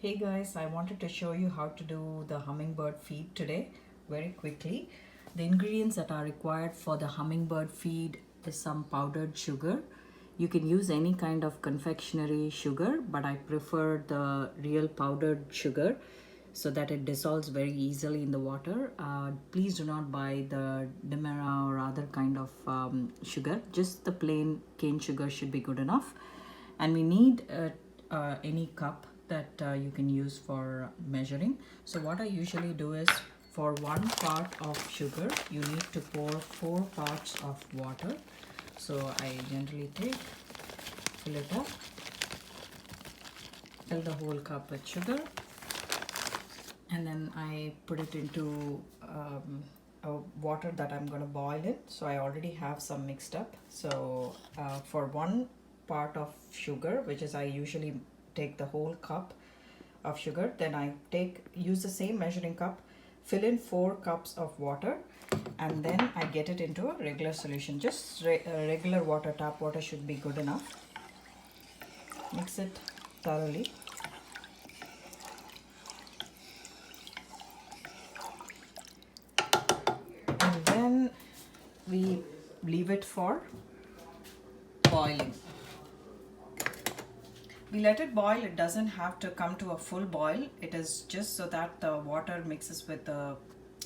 Hey guys, I wanted to show you how to do the hummingbird feed today very quickly. The ingredients that are required for the hummingbird feed is some powdered sugar. You can use any kind of confectionery sugar, but I prefer the real powdered sugar so that it dissolves very easily in the water. Please do not buy the Demerara or other kind of sugar. Just the plain cane sugar should be good enough. And we need any cup that you can use for measuring. So what I usually do is, for 1 part of sugar you need to pour 4 parts of water. So I generally fill it up, fill the whole cup with sugar, and then I put it into water that I'm going to boil it. So I already have some mixed up. So for 1 part of sugar, which is I usually take the whole cup of sugar, then I use the same measuring cup, fill in 4 cups of water, and then I get it into a regular solution. Just regular water, tap water should be good enough. Mix it thoroughly. And then we leave it for boiling. We let it boil. It doesn't have to come to a full boil. It is just so that the water mixes with the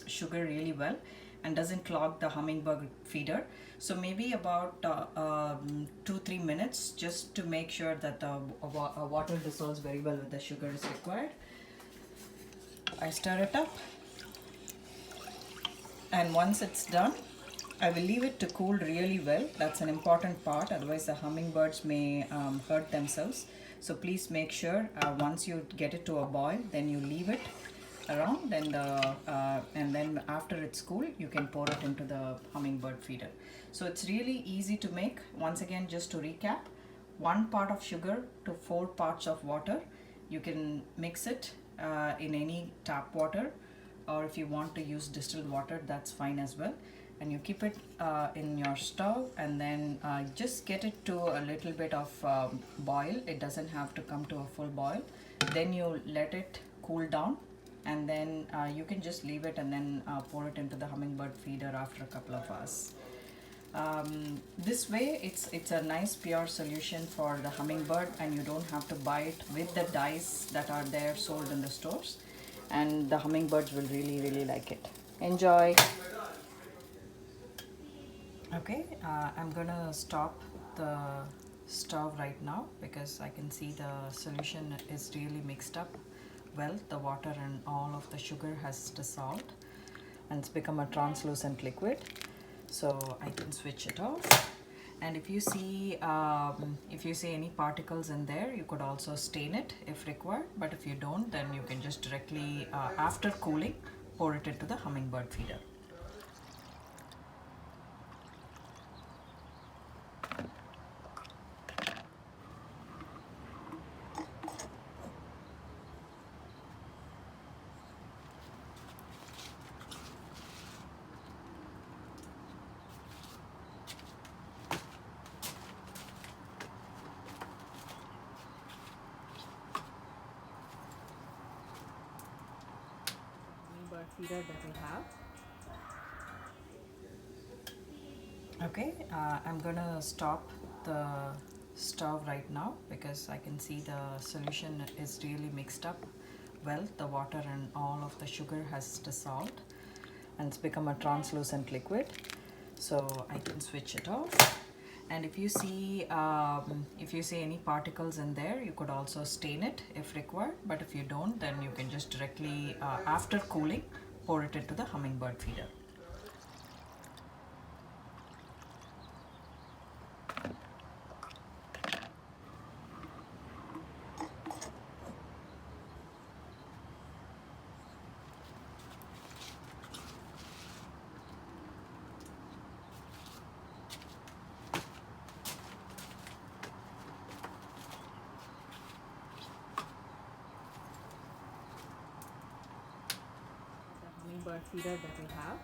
sugar really well and doesn't clog the hummingbird feeder. So maybe about 2-3 minutes, just to make sure that the water dissolves very well with the sugar is required. I stir it up, and once it's done, I will leave it to cool really well. That's an important part, otherwise the hummingbirds may hurt themselves. So please make sure once you get it to a boil, then you leave it around, and then after it's cool, you can pour it into the hummingbird feeder. So it's really easy to make. Once again, just to recap, 1 part of sugar to 4 parts of water. You can mix it in any tap water, or if you want to use distilled water, that's fine as well. And you keep it in your stove, and then just get it to a little bit of boil. It doesn't have to come to a full boil. Then you let it cool down, and then you can just leave it and then pour it into the hummingbird feeder after a couple of hours. This way it's a nice pure solution for the hummingbird, and you don't have to buy it with the dyes that are there sold in the stores, and the hummingbirds will really like it. Enjoy. Okay, I'm gonna stop the stove right now because I can see the solution is really mixed up well. The water and all of the sugar has dissolved and it's become a translucent liquid. So I can switch it off. And if you see any particles in there, you could also stain it if required. But if you don't, then you can just directly after cooling, pour it into the hummingbird feeder. Feeder that we have. Okay, I'm gonna stop the stove right now because I can see the solution is really mixed up well. The water and all of the sugar has dissolved and it's become a translucent liquid. So I can switch it off. And if you see any particles in there, you could also stain it if required. But if you don't, then you can just directly after cooling, pour it into the hummingbird feeder. Hummingbird feeder that we have.